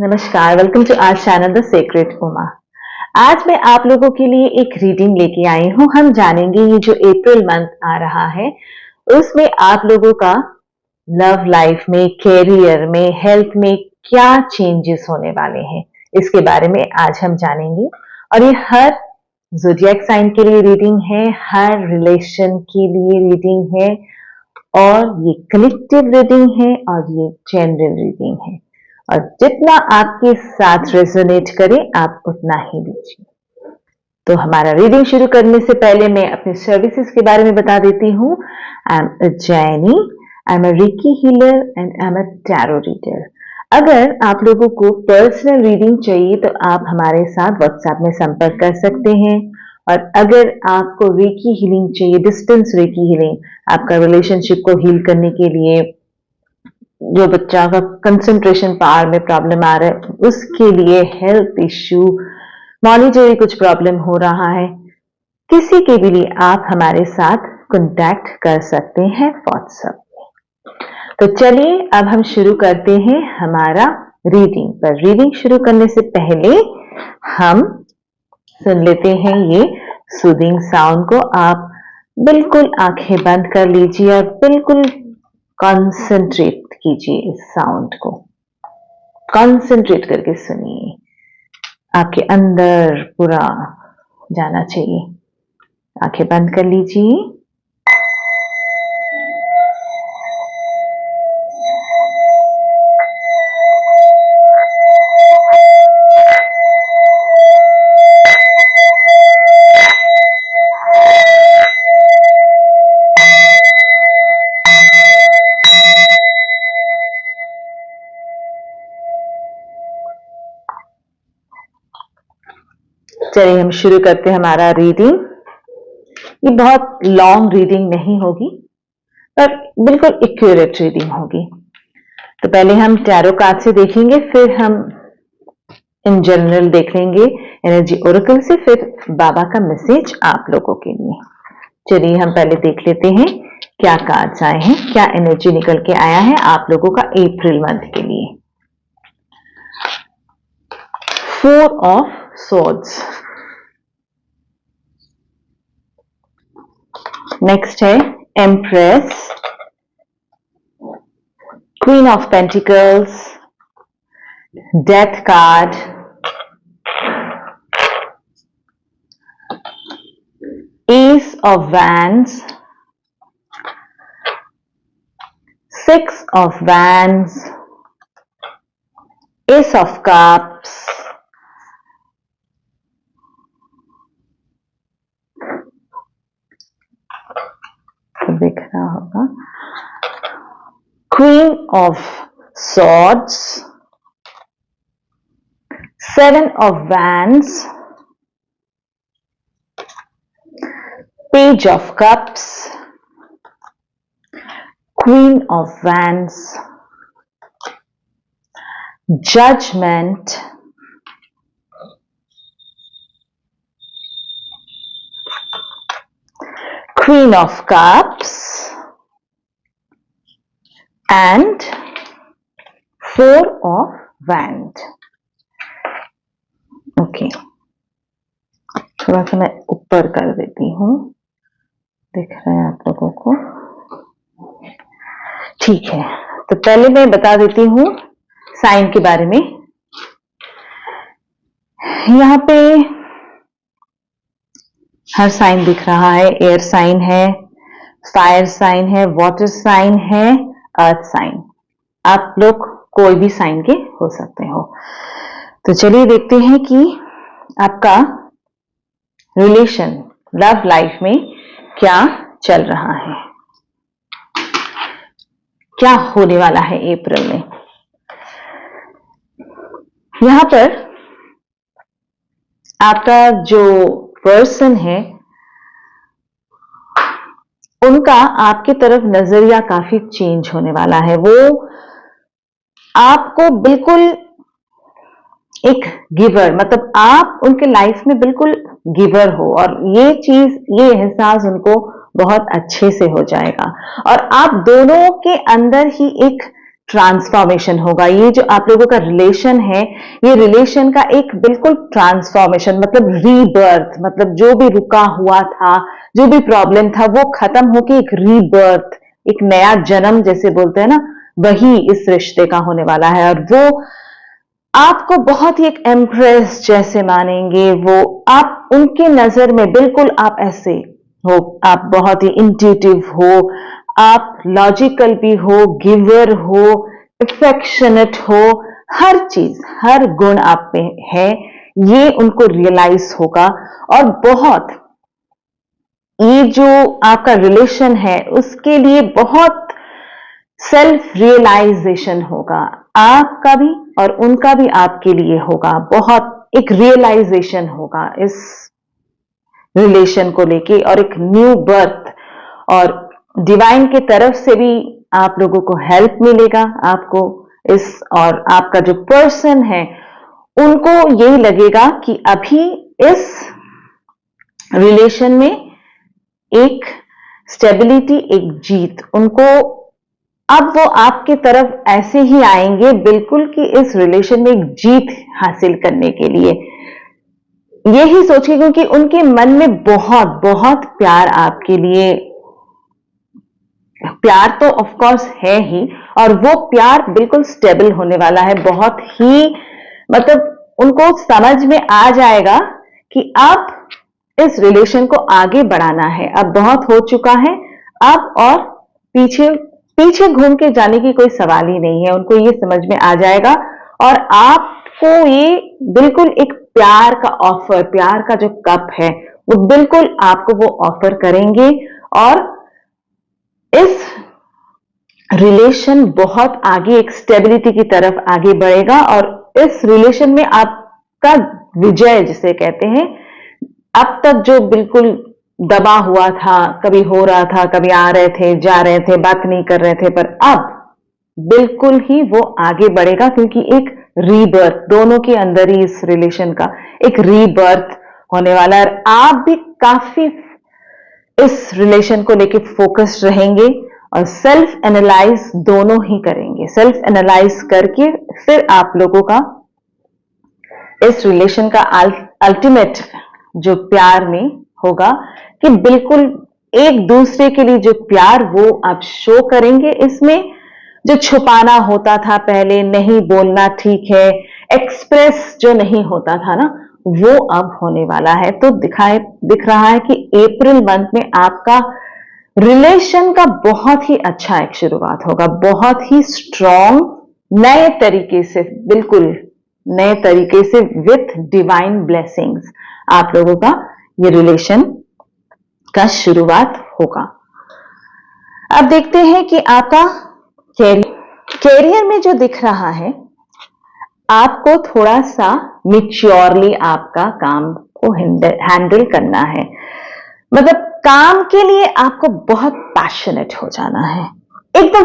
नमस्कार, welcome to our channel the secret Uma. आज मैं आप लोगों के लिए एक रीडिंग लेके आई हूँ। हम जानेंगे ये जो अप्रैल मंथ आ रहा है उसमें आप लोगों का लव लाइफ में, कैरियर में, हेल्थ में क्या चेंजेस होने वाले हैं, इसके बारे में आज हम जानेंगे। और ये हर ज़ोडिएक साइन के लिए रीडिंग है, हर रिलेशन के लिए रीडिंग है, और ये कलेक्टिव रीडिंग है और ये जनरल रीडिंग है। और जितना आपके साथ रेजोनेट करे आप उतना ही लीजिए। तो हमारा रीडिंग शुरू करने से पहले मैं अपने सर्विसेज के बारे में बता देती हूँ। I am a Jenny, I am a Reiki healer and I am a tarot reader. अगर आप लोगों को पर्सनल रीडिंग चाहिए तो आप हमारे साथ व्हाट्सएप में संपर्क कर सकते हैं। और अगर आपको रेकी हीलिंग चाहिए, डिस्टेंस रेकी हीलिंग, आपका रिलेशनशिप को हील करने के लिए, जो बच्चा का कंसंट्रेशन पावर में प्रॉब्लम आ रहा है उसके लिए, हेल्थ इश्यू, मॉनिटरी कुछ प्रॉब्लम हो रहा है, किसी के भी लिए आप हमारे साथ कांटेक्ट कर सकते हैं व्हाट्सएप में। तो चलिए अब हम शुरू करते हैं हमारा रीडिंग। पर रीडिंग शुरू करने से पहले हम सुन लेते हैं ये सूदिंग साउंड को। आप बिल्कुल आंखें बंद कर लीजिए और बिल्कुल कॉन्सेंट्रेट कीजिए इस साउंड को, कॉन्सेंट्रेट करके सुनिए, आपके अंदर पूरा जाना चाहिए। आंखें बंद कर लीजिए। चलिए हम शुरू करते हैं हमारा रीडिंग। ये बहुत लॉन्ग रीडिंग नहीं होगी पर बिल्कुल एक्यूरेट रीडिंग होगी। तो पहले हम टैरो कार्ड से देखेंगे, फिर हम इन जनरल देख लेंगे एनर्जी ओरेकल से, फिर बाबा का मैसेज आप लोगों के लिए। चलिए हम पहले देख लेते हैं क्या कार्ड्स आए हैं, क्या एनर्जी निकल के आया है आप लोगों का अप्रैल मंथ के लिए। 4 ऑफ swords, नेक्स्ट है empress, queen of pentacles, death card, ace of wands, 6 of wands, ace of cups, दिख रहा होगा, queen of swords, 7 of wands, page of cups, queen of wands, judgement, Queen of Cups and 4 of Wands. Okay, थोड़ा सा मैं ऊपर कर देती हूँ, दिख रहा है आप लोगों को? ठीक है, तो पहले मैं बता देती हूँ साइन के बारे में। यहाँ पे हर साइन दिख रहा है, एयर साइन है, फायर साइन है, वाटर साइन है, अर्थ साइन। आप लोग कोई भी साइन के हो सकते हो। तो चलिए देखते हैं कि आपका रिलेशन, लव लाइफ में क्या चल रहा है, क्या होने वाला है अप्रैल में। यहां पर आपका जो पर्सन है उनका आपकी तरफ नजरिया काफी चेंज होने वाला है। वो आपको बिल्कुल एक गिवर, मतलब आप उनके लाइफ में बिल्कुल गिवर हो, और ये चीज, ये एहसास उनको बहुत अच्छे से हो जाएगा। और आप दोनों के अंदर ही एक ट्रांसफॉर्मेशन होगा। ये जो आप लोगों का रिलेशन है, ये रिलेशन का एक बिल्कुल ट्रांसफॉर्मेशन, मतलब रीबर्थ, मतलब जो भी रुका हुआ था, जो भी प्रॉब्लम था, वो खत्म होके एक रीबर्थ, एक नया जन्म जैसे बोलते हैं ना, वही इस रिश्ते का होने वाला है। और वो आपको बहुत ही एक एम्प्रेस जैसे मानेंगे। वो आप उनके नजर में बिल्कुल आप ऐसे हो, आप बहुत ही इंट्यूटिव हो, आप लॉजिकल भी हो, गिवर हो, इफेक्शनेट हो, हर चीज, हर गुण आप में है, ये उनको रियलाइज होगा। और बहुत, ये जो आपका रिलेशन है उसके लिए बहुत सेल्फ रियलाइजेशन होगा, आपका भी और उनका भी आपके लिए होगा। बहुत एक रियलाइजेशन होगा इस रिलेशन को लेके, और एक न्यू बर्थ, और डिवाइन के तरफ से भी आप लोगों को हेल्प मिलेगा आपको इस, और आपका जो पर्सन है उनको यही लगेगा कि अभी इस रिलेशन में एक स्टेबिलिटी, एक जीत, उनको अब वो आपके तरफ ऐसे ही आएंगे बिल्कुल कि इस रिलेशन में एक जीत हासिल करने के लिए, यही सोच के, क्योंकि उनके मन में बहुत बहुत प्यार आपके लिए, प्यार तो ऑफ कोर्स है ही, और वो प्यार बिल्कुल स्टेबल होने वाला है। बहुत ही, मतलब उनको समझ में आ जाएगा कि अब इस रिलेशन को आगे बढ़ाना है, अब बहुत हो चुका है, अब और पीछे पीछे घूम के जाने की कोई सवाल ही नहीं है। उनको ये समझ में आ जाएगा, और आपको ये बिल्कुल एक प्यार का ऑफर, प्यार का जो कप है वो बिल्कुल आपको वो ऑफर करेंगे। और इस रिलेशन बहुत आगे एक स्टेबिलिटी की तरफ आगे बढ़ेगा, और इस रिलेशन में आपका विजय जिसे कहते हैं, अब तक जो बिल्कुल दबा हुआ था, कभी हो रहा था, कभी आ रहे थे, जा रहे थे, बात नहीं कर रहे थे, पर अब बिल्कुल ही वो आगे बढ़ेगा, क्योंकि एक रीबर्थ दोनों के अंदर ही, इस रिलेशन का एक रीबर्थ होने वाला है। आप भी काफी इस रिलेशन को लेके फोकस्ड रहेंगे, और सेल्फ एनालाइज दोनों ही करेंगे। सेल्फ एनालाइज करके फिर आप लोगों का इस रिलेशन का अल्टीमेट जो प्यार में होगा, कि बिल्कुल एक दूसरे के लिए जो प्यार वो आप शो करेंगे। इसमें जो छुपाना होता था पहले, नहीं बोलना ठीक है, एक्सप्रेस जो नहीं होता था ना, वो अब होने वाला है। तो दिख रहा है कि अप्रैल मंथ में आपका रिलेशन का बहुत ही अच्छा एक शुरुआत होगा, बहुत ही स्ट्रॉन्ग, नए तरीके से, बिल्कुल नए तरीके से, विथ डिवाइन ब्लेसिंग्स आप लोगों का ये रिलेशन का शुरुआत होगा। अब देखते हैं कि आपका कैरियर में जो दिख रहा है, आपको थोड़ा सा मिच्योरली आपका काम को हैंडल करना है। मतलब काम के लिए आपको बहुत पैशनेट हो जाना है, एकदम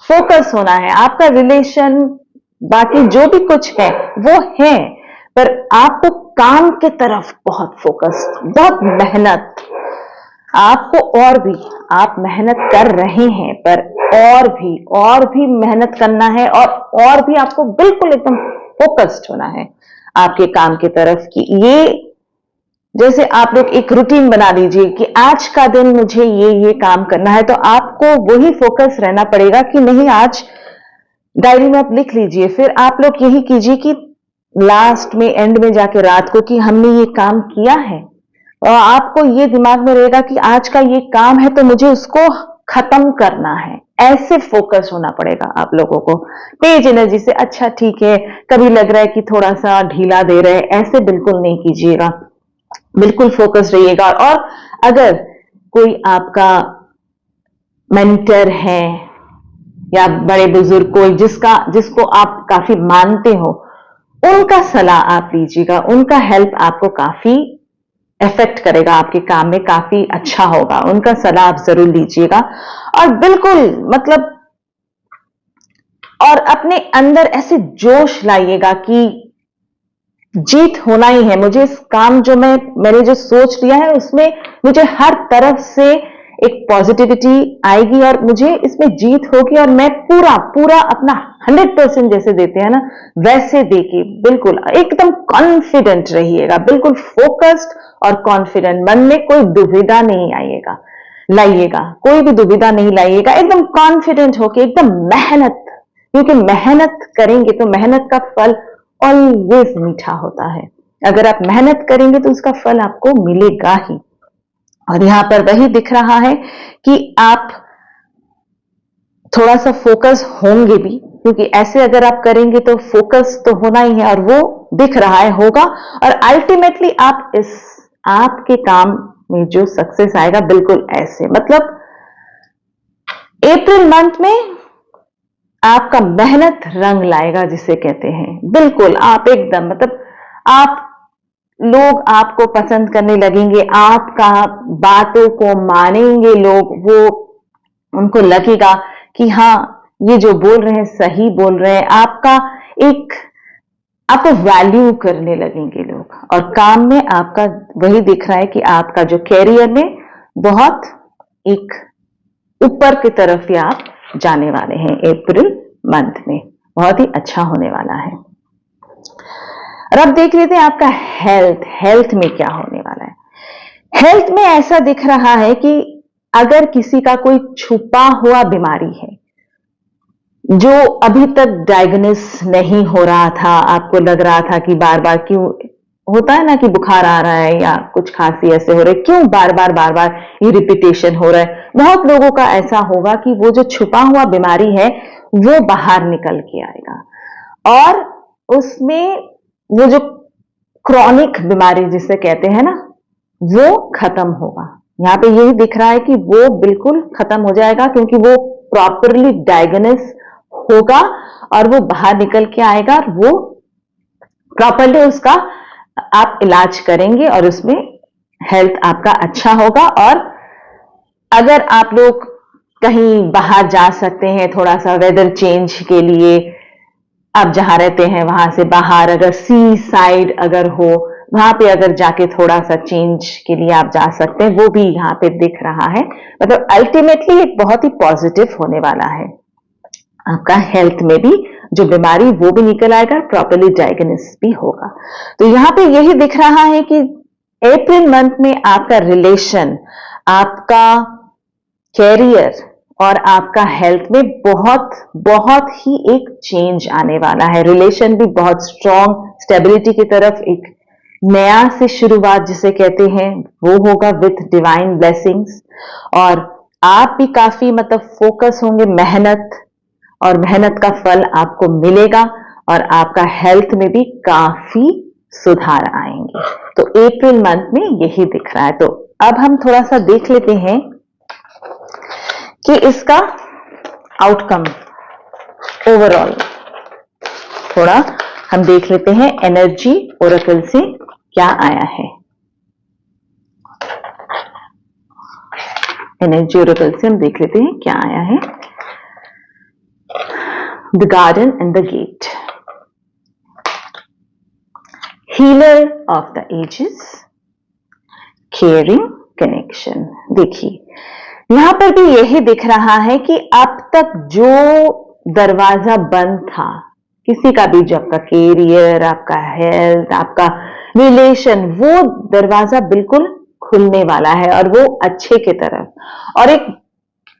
फोकस होना है। आपका रिलेशन, बाकी जो भी कुछ है वो है, पर आपको काम के तरफ बहुत फोकस, बहुत मेहनत, आपको और भी, आप मेहनत कर रहे हैं, पर और भी मेहनत करना है, और भी आपको बिल्कुल एकदम फोकस्ड होना है आपके काम की तरफ। कि ये जैसे आप लोग एक रूटीन बना लीजिए कि आज का दिन मुझे ये काम करना है, तो आपको वही फोकस रहना पड़ेगा कि नहीं, आज डायरी में आप लिख लीजिए। फिर आप लोग यही कीजिए कि लास्ट में, एंड में जाके रात को, कि हमने ये काम किया है, और आपको ये दिमाग में रहेगा कि आज का ये काम है तो मुझे उसको खत्म करना है। ऐसे फोकस होना पड़ेगा आप लोगों को, तेज एनर्जी से। अच्छा ठीक है, कभी लग रहा है कि थोड़ा सा ढीला दे रहे हैं, ऐसे बिल्कुल नहीं कीजिएगा, बिल्कुल फोकस रहिएगा। और अगर कोई आपका मेंटर है या बड़े बुजुर्ग कोई जिसको आप काफी मानते हो, उनका सलाह आप लीजिएगा, उनका हेल्प आपको काफी इफेक्ट करेगा, आपके काम में काफी अच्छा होगा, उनका सलाह आप जरूर लीजिएगा। और बिल्कुल, मतलब, और अपने अंदर ऐसे जोश लाइएगा कि जीत होना ही है मुझे, इस काम जो मैंने जो सोच लिया है उसमें मुझे हर तरफ से एक पॉजिटिविटी आएगी और मुझे इसमें जीत होगी और मैं पूरा पूरा अपना 100% जैसे देते हैं ना वैसे देके बिल्कुल एकदम कॉन्फिडेंट रहिएगा, बिल्कुल फोकस्ड और कॉन्फिडेंट, मन में कोई दुविधा नहीं लाइएगा, कोई भी दुविधा नहीं लाइएगा, एकदम कॉन्फिडेंट होके एकदम मेहनत, क्योंकि मेहनत करेंगे तो मेहनत का फल ऑलवेज मीठा होता है। अगर आप मेहनत करेंगे तो उसका फल आपको मिलेगा ही। और यहां पर वही दिख रहा है कि आप थोड़ा सा फोकस होंगे भी, क्योंकि ऐसे अगर आप करेंगे तो फोकस तो होना ही है और वो दिख रहा है होगा, और अल्टीमेटली आप इस आपके काम में जो सक्सेस आएगा बिल्कुल ऐसे, मतलब अप्रैल मंथ में आपका मेहनत रंग लाएगा जिसे कहते हैं, बिल्कुल आप एकदम मतलब आप लोग आपको पसंद करने लगेंगे, आपका बातों को मानेंगे लोग, वो उनको लगेगा कि हाँ ये जो बोल रहे हैं सही बोल रहे हैं, आपको वैल्यू करने लगेंगे लोग। और काम में आपका वही दिख रहा है कि आपका जो कैरियर में बहुत एक ऊपर की तरफ ही आप जाने वाले हैं, अप्रैल मंथ में बहुत ही अच्छा होने वाला है। और अब देख लेते हैं आपका हेल्थ में क्या होने वाला है। हेल्थ में ऐसा दिख रहा है कि अगर किसी का कोई छुपा हुआ बीमारी है जो अभी तक डायग्नोस नहीं हो रहा था, आपको लग रहा था कि बार बार क्यों होता है ना कि बुखार आ रहा है या कुछ खांसी ऐसे हो रही है, क्यों बार बार ये रिपीटेशन हो रहा है, बहुत लोगों का ऐसा होगा कि वो जो छुपा हुआ बीमारी है वो बाहर निकल के आएगा और उसमें वो जो क्रॉनिक बीमारी जिसे कहते हैं ना वो खत्म होगा। यहां पे यही दिख रहा है कि वो बिल्कुल खत्म हो जाएगा, क्योंकि वो प्रॉपरली डायग्नोस होगा और वो बाहर निकल के आएगा और वो प्रॉपरली उसका आप इलाज करेंगे और उसमें हेल्थ आपका अच्छा होगा। और अगर आप लोग कहीं बाहर जा सकते हैं थोड़ा सा वेदर चेंज के लिए, आप जहां रहते हैं वहां से बाहर अगर सी साइड अगर हो, वहां पे अगर जाके थोड़ा सा चेंज के लिए आप जा सकते हैं, वो भी यहां पे दिख रहा है। मतलब अल्टीमेटली एक बहुत ही पॉजिटिव होने वाला है। आपका हेल्थ में भी जो बीमारी वो भी निकल आएगा, प्रॉपरली डायग्नोस भी होगा। तो यहां पे यही दिख रहा है कि अप्रैल मंथ में आपका रिलेशन, आपका कैरियर और आपका हेल्थ में बहुत बहुत ही एक चेंज आने वाला है। रिलेशन भी बहुत स्ट्रॉन्ग स्टेबिलिटी की तरफ एक नया से शुरुआत जिसे कहते हैं वो होगा विथ डिवाइन ब्लेसिंग्स। और आप भी काफी मतलब फोकस होंगे, और मेहनत का फल आपको मिलेगा और आपका हेल्थ में भी काफी सुधार आएंगे। तो अप्रैल मंथ में यही दिख रहा है। तो अब हम थोड़ा सा देख लेते हैं कि इसका आउटकम ओवरऑल थोड़ा हम देख लेते हैं एनर्जी ओरेकल से क्या आया है। एनर्जी ओरेकल से हम देख लेते हैं क्या आया है। The garden and the gate, healer of the ages, caring connection। देखिए यहां पर भी यही दिख रहा है कि अब तक जो दरवाजा बंद था किसी का भी, जो आपका कैरियर, आपका हेल्थ, आपका रिलेशन, वो दरवाजा बिल्कुल खुलने वाला है और वो अच्छे की तरफ, और एक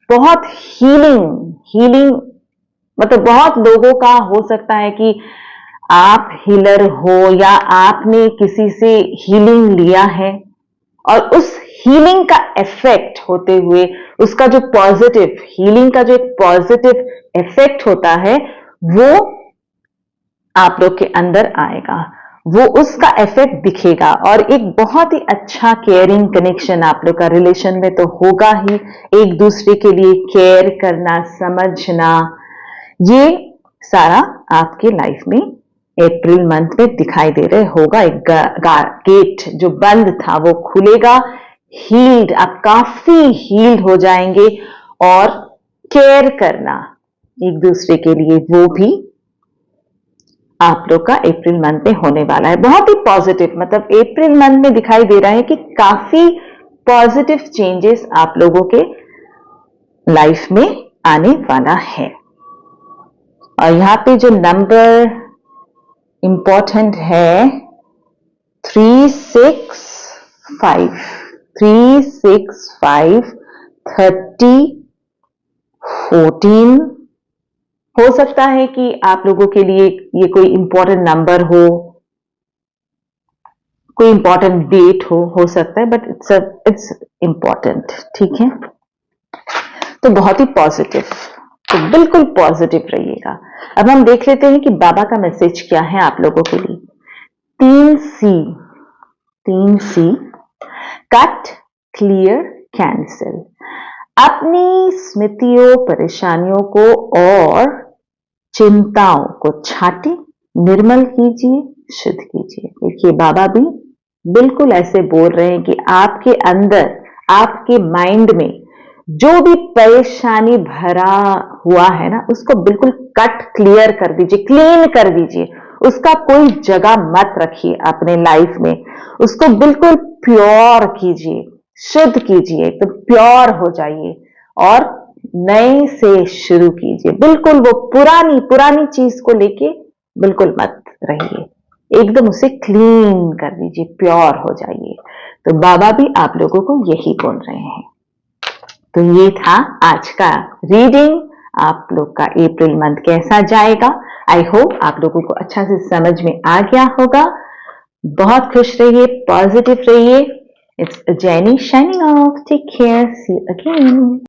बहुत हीलिंग मतलब बहुत लोगों का हो सकता है कि आप हीलर हो या आपने किसी से हीलिंग लिया है और उस हीलिंग का इफेक्ट होते हुए उसका जो पॉजिटिव हीलिंग का जो एक पॉजिटिव इफेक्ट होता है वो आप लोग के अंदर आएगा, वो उसका इफेक्ट दिखेगा और एक बहुत ही अच्छा केयरिंग कनेक्शन आप लोग का रिलेशन में तो होगा ही। एक दूसरे के लिए केयर करना, समझना, ये सारा आपके लाइफ में अप्रैल मंथ में दिखाई दे रहा होगा। एक गेट जो बंद था वो खुलेगा, हील्ड, आप काफी हील्ड हो जाएंगे और केयर करना एक दूसरे के लिए वो भी आप लोग का अप्रैल मंथ में होने वाला है। बहुत ही पॉजिटिव, मतलब अप्रैल मंथ में दिखाई दे रहा है कि काफी पॉजिटिव चेंजेस आप लोगों के लाइफ में आने वाला है। और यहाँ पे जो नंबर इंपॉर्टेंट है 365 365 30 14 हो सकता है कि आप लोगों के लिए ये कोई इंपॉर्टेंट नंबर हो, कोई इंपॉर्टेंट डेट हो सकता है, बट इट्स इंपॉर्टेंट। ठीक है, तो बहुत ही पॉजिटिव, तो बिल्कुल पॉजिटिव रहिएगा। अब हम देख लेते हैं कि बाबा का मैसेज क्या है आप लोगों के लिए। 3C cut, clear, cancel. अपनी स्मृतियों, परेशानियों को और चिंताओं को छाटे, निर्मल कीजिए, शुद्ध कीजिए। देखिए बाबा भी बिल्कुल ऐसे बोल रहे हैं कि आपके अंदर, आपके माइंड में जो भी परेशानी भरा हुआ है ना, उसको बिल्कुल कट, क्लियर कर दीजिए, क्लीन कर दीजिए। उसका कोई जगह मत रखिए अपने लाइफ में, उसको बिल्कुल प्योर कीजिए, शुद्ध कीजिए, तो प्योर हो जाइए और नए से शुरू कीजिए। बिल्कुल वो पुरानी चीज को लेके बिल्कुल मत रहिए, एकदम उसे क्लीन कर दीजिए, प्योर हो जाइए। तो बाबा भी आप लोगों को यही बोल रहे हैं। तो ये था आज का रीडिंग। आप लोग का अप्रैल मंथ कैसा जाएगा, आई होप आप लोगों को अच्छा से समझ में आ गया होगा। बहुत खुश रहिए, पॉजिटिव रहिए। It's Jenny signing off, take care, see you again.